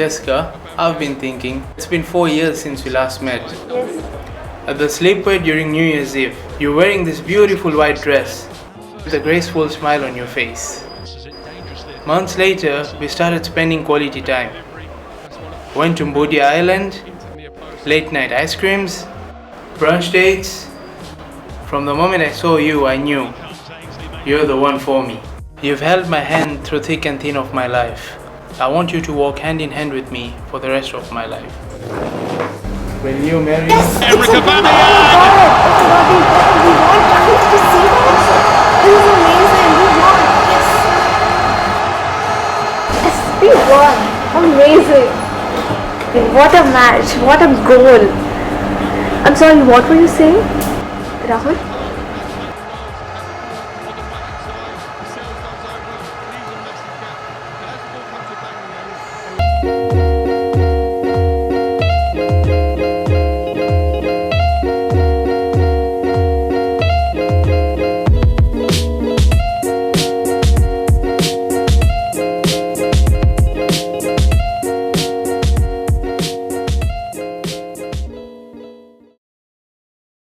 Jessica, I've been thinking, it's been 4 years since we last met. Yes. At the sleepaway during New Year's Eve, you're wearing this beautiful white dress with a graceful smile on your face. Months later, we started spending quality time. Went to Mbodi Island, late night ice creams, brunch dates. From the moment I saw you, I knew you're the one for me. You've held my hand through thick and thin of my life. I want you to walk hand in hand with me for the rest of my life. When you marry Yes! It's a good idea! We want kids to see this. We want. Yes. Yes, we won. Amazing. What a match. What a goal. I'm sorry, what were you saying, Rahul?